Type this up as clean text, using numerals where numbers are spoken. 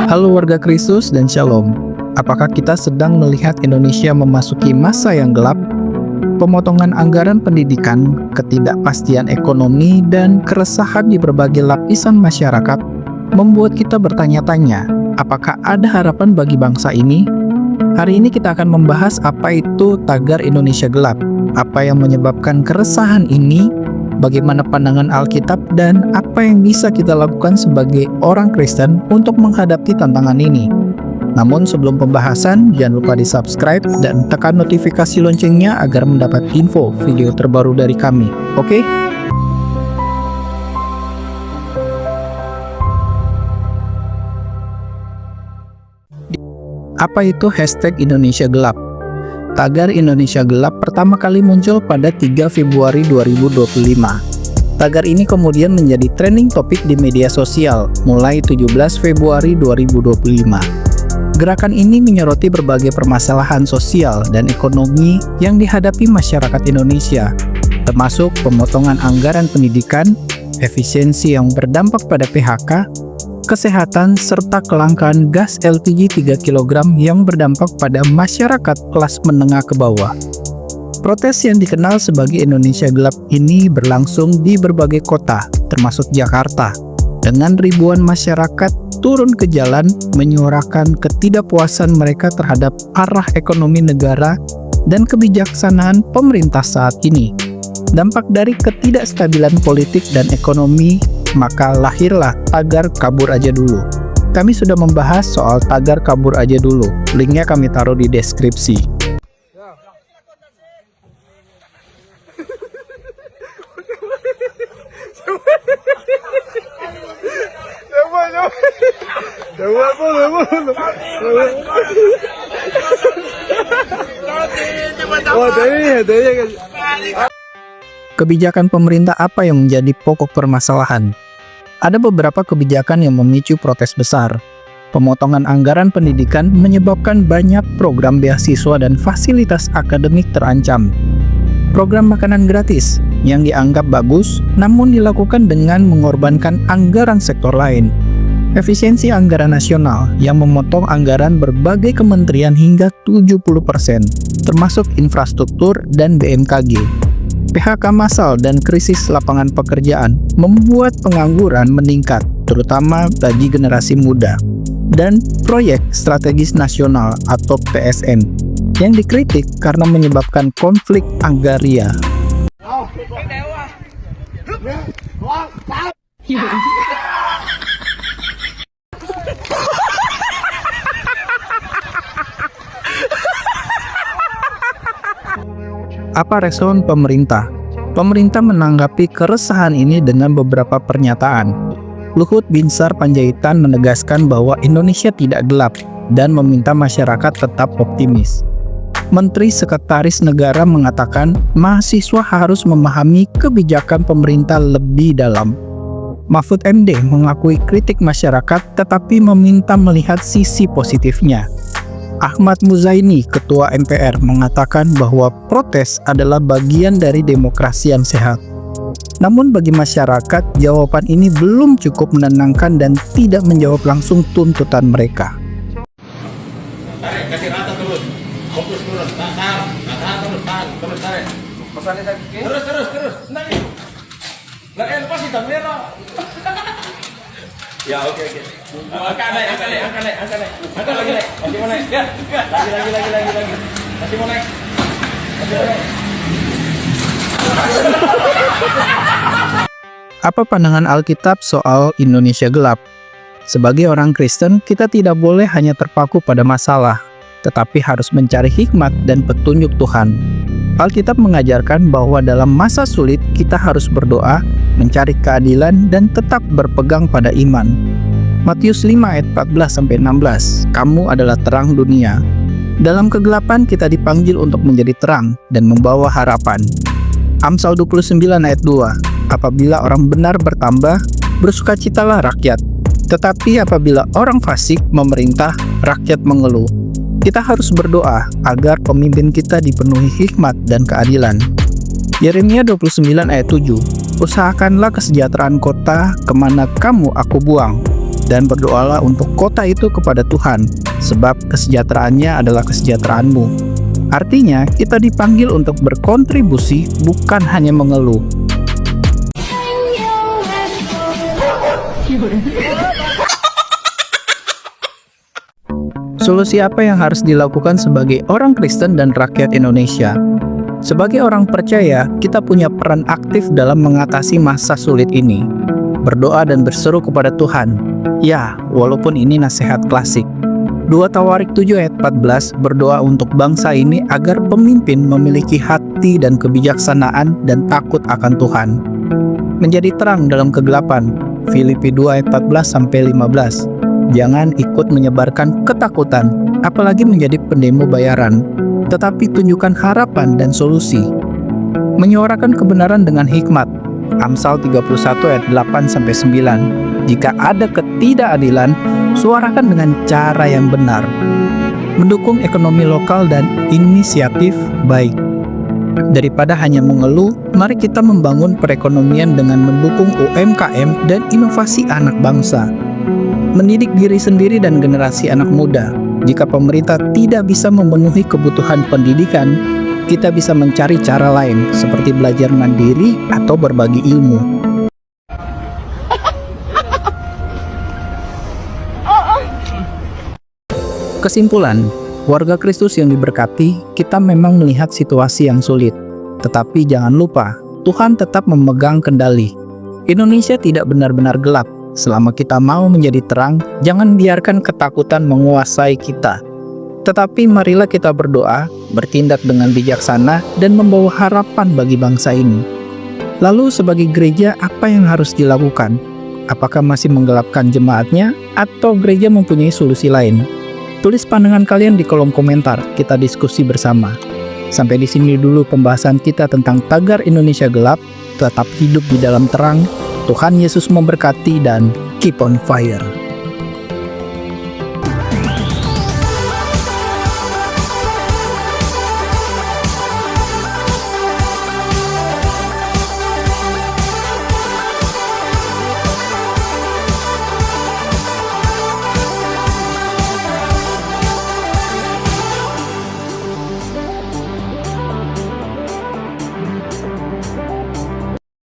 Halo warga Kristus dan Shalom. Apakah kita sedang melihat Indonesia memasuki masa yang gelap? Pemotongan anggaran pendidikan, ketidakpastian ekonomi, dan keresahan di berbagai lapisan masyarakat membuat kita bertanya-tanya, apakah ada harapan bagi bangsa ini? Hari ini kita akan membahas apa itu tagar Indonesia gelap, apa yang menyebabkan keresahan ini, bagaimana pandangan Alkitab, dan apa yang bisa kita lakukan sebagai orang Kristen untuk menghadapi tantangan ini. Namun sebelum pembahasan, jangan lupa di-subscribe dan tekan notifikasi loncengnya agar mendapat info video terbaru dari kami. Oke? Apa itu hashtag Indonesia Gelap? Tagar Indonesia Gelap pertama kali muncul pada 3 Februari 2025. Tagar ini kemudian menjadi trending topik di media sosial mulai 17 Februari 2025. Gerakan ini menyoroti berbagai permasalahan sosial dan ekonomi yang dihadapi masyarakat Indonesia, termasuk pemotongan anggaran pendidikan, efisiensi yang berdampak pada PHK, kesehatan, serta kelangkaan gas LPG 3 kg yang berdampak pada masyarakat kelas menengah ke bawah. Protes yang dikenal sebagai Indonesia Gelap ini berlangsung di berbagai kota, termasuk Jakarta, dengan ribuan masyarakat turun ke jalan menyuarakan ketidakpuasan mereka terhadap arah ekonomi negara dan kebijaksanaan pemerintah saat ini. Dampak dari ketidakstabilan politik dan ekonomi, maka lahirlah tagar kabur aja dulu. Kami sudah membahas soal tagar kabur aja dulu. Linknya kami taruh di deskripsi. Kebijakan pemerintah apa yang menjadi pokok permasalahan? Ada beberapa kebijakan yang memicu protes besar. Pemotongan anggaran pendidikan menyebabkan banyak program beasiswa dan fasilitas akademik terancam. Program makanan gratis yang dianggap bagus, namun dilakukan dengan mengorbankan anggaran sektor lain. Efisiensi anggaran nasional yang memotong anggaran berbagai kementerian hingga 70%, termasuk infrastruktur dan BMKG. PHK massal dan krisis lapangan pekerjaan membuat pengangguran meningkat, terutama bagi generasi muda. Dan proyek strategis nasional atau PSN yang dikritik karena menyebabkan konflik agraria. Apa respon pemerintah? Pemerintah menanggapi keresahan ini dengan beberapa pernyataan. Luhut Binsar Panjaitan menegaskan bahwa Indonesia tidak gelap dan meminta masyarakat tetap optimis. Menteri Sekretaris Negara mengatakan mahasiswa harus memahami kebijakan pemerintah lebih dalam. Mahfud MD mengakui kritik masyarakat tetapi meminta melihat sisi positifnya. Ahmad Muzzaini, Ketua MPR, mengatakan bahwa protes adalah bagian dari demokrasi yang sehat. Namun bagi masyarakat, jawaban ini belum cukup menenangkan dan tidak menjawab langsung tuntutan mereka. Kasih rata terus, fokus terus, terus, nggak lepas hitam merah. Ya oke. Angkat naik. Angkat lagi naik. Masih mau naik. Ya. Lagi. Masih mau naik. Apa pandangan Alkitab soal Indonesia gelap? Sebagai orang Kristen, kita tidak boleh hanya terpaku pada masalah, tetapi harus mencari hikmat dan petunjuk Tuhan. Alkitab mengajarkan bahwa dalam masa sulit kita harus berdoa, mencari keadilan, dan tetap berpegang pada iman. Matius 5 ayat 14-16, kamu adalah terang dunia. Dalam kegelapan kita dipanggil untuk menjadi terang dan membawa harapan. Amsal 29 ayat 2, apabila orang benar bertambah, bersukacitalah rakyat. Tetapi apabila orang fasik memerintah, rakyat mengeluh. Kita harus berdoa agar pemimpin kita dipenuhi hikmat dan keadilan. Yeremia 29 ayat 7, usahakanlah kesejahteraan kota kemana kamu aku buang. dan berdoalah untuk kota itu kepada Tuhan, sebab kesejahteraannya adalah kesejahteraanmu. Artinya, kita dipanggil untuk berkontribusi, bukan hanya mengeluh. Solusi apa yang harus dilakukan sebagai orang Kristen dan rakyat Indonesia? Sebagai orang percaya, kita punya peran aktif dalam mengatasi masa sulit ini. Berdoa dan berseru kepada Tuhan. Ya, walaupun ini nasihat klasik. 2 Tawarik 7 ayat 14 berdoa untuk bangsa ini agar pemimpin memiliki hati dan kebijaksanaan dan takut akan Tuhan. Menjadi terang dalam kegelapan. Filipi 2 ayat 14-15. Jangan ikut menyebarkan ketakutan, apalagi menjadi pendemo bayaran, tetapi tunjukkan harapan dan solusi. Menyuarakan kebenaran dengan hikmat. Amsal 31 ayat 8-9. Jika ada ketidakadilan, suarakan dengan cara yang benar. Mendukung ekonomi lokal dan inisiatif baik. Daripada hanya mengeluh, mari kita membangun perekonomian dengan mendukung UMKM dan inovasi anak bangsa. Mendidik diri sendiri dan generasi anak muda. Jika pemerintah tidak bisa memenuhi kebutuhan pendidikan, kita bisa mencari cara lain seperti belajar mandiri atau berbagi ilmu. Kesimpulan, warga Kristus yang diberkati, kita memang melihat situasi yang sulit. Tetapi jangan lupa, Tuhan tetap memegang kendali. Indonesia tidak benar-benar gelap. Selama kita mau menjadi terang, jangan biarkan ketakutan menguasai kita. Tetapi marilah kita berdoa, bertindak dengan bijaksana, dan membawa harapan bagi bangsa ini. Lalu sebagai gereja, apa yang harus dilakukan? Apakah masih menggelapkan jemaatnya, atau gereja mempunyai solusi lain? Tulis pandangan kalian di kolom komentar, kita diskusi bersama. Sampai di sini dulu pembahasan kita tentang tagar Indonesia gelap, tetap hidup di dalam terang. Tuhan Yesus memberkati dan keep on fire.